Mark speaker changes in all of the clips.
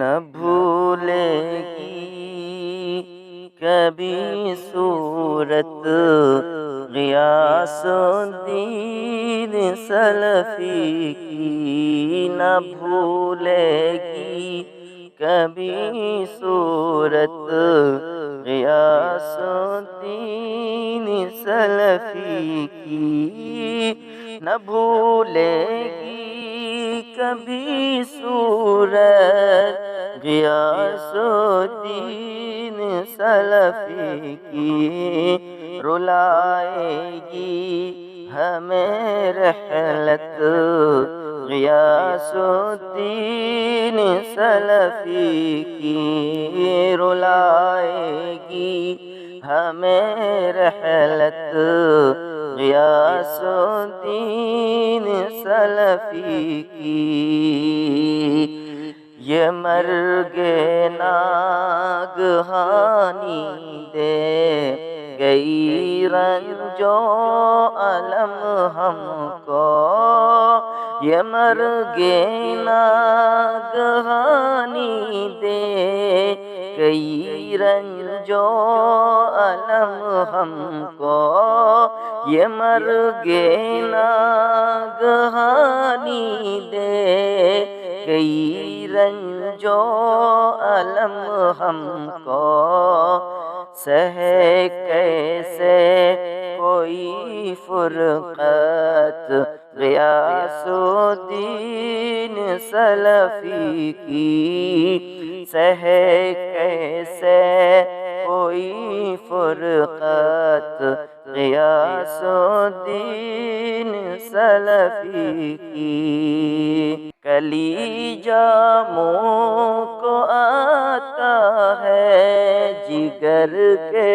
Speaker 1: نہ بھولے گی کبھی صورت غیاث الدین سلفی کی، نہ بھولے گی کبھی صورت غیاث الدین سلفی کی، نہ بھولے گی کبھی صورت غیاث الدین سلفی کی، رلائے گی ہمیں رحلت غیاث الدین سلفی کی، رلائے گی ہمیں رحلت غیاث الدین سلفی کی، یہ مرگ ناگہانی دے گئی رنج و الم ہم کو، یہ مرگ ناگہانی دے گئی رنج و الم ہم کو، یہ مرگ ناگہانی دے گئی رنج و الم ہم کو، سہے کیسے کوئی فرقت غیاث الدین سلفی کی، سہے کیسے کوئی فرقت غیاث الدین سلفی کی، کلیجہ منہ کو آتا ہے جگر کے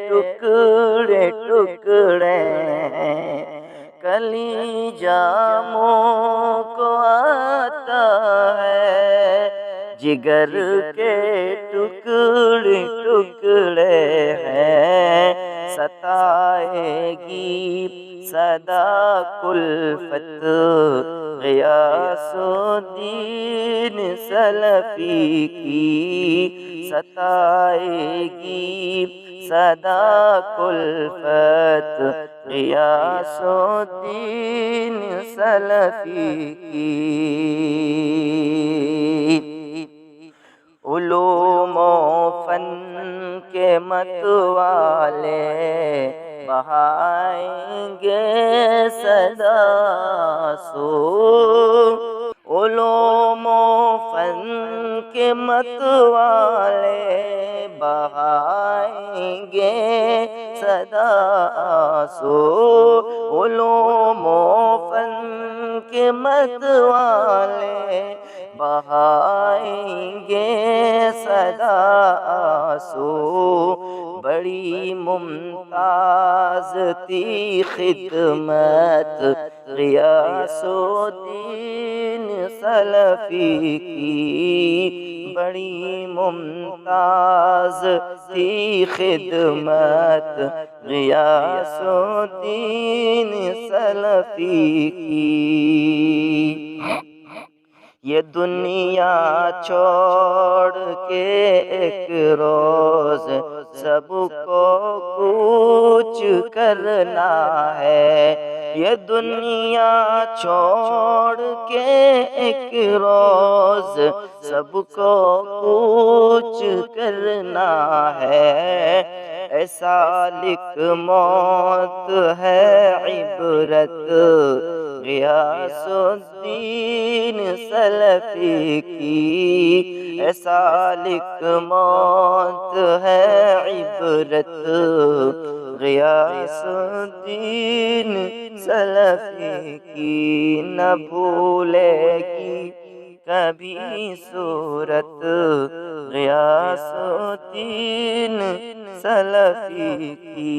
Speaker 1: ٹکڑے ٹکڑے، کلیجہ منہ کو آتا ہے جگر کے ٹکڑے ٹکڑے ہیں، ستائے گی صدا کلفت غیاث الدین سلفی کی، ستائے گی صدا کلفت غیاث الدین سلفی کی، علوم و فن کے متوالے بہائیں گے سدا سو، علوم و فن کے متوالے بہائیں گے سدا سو، علوم و فن کے متوالے بہائیں گے سدا سو، بڑی ممتاز تھی خدمت غیاث الدین سلفی کی، بڑی ممتاز تھی خدمت غیاث الدین سلفی کی، یہ دنیا چھوڑ کے ایک روز سب کو کوچ کرنا ہے، یہ دنیا چھوڑ کے ایک روز سب کو کوچ کرنا ہے، اے سالک موت ہے عبرت غیاث الدین سلفی کی، اے سالک موت ہے عبرت غیاث الدین سلفی کی، نہ بھولے گی کبھی صورت غیاث الدین سلفی کی۔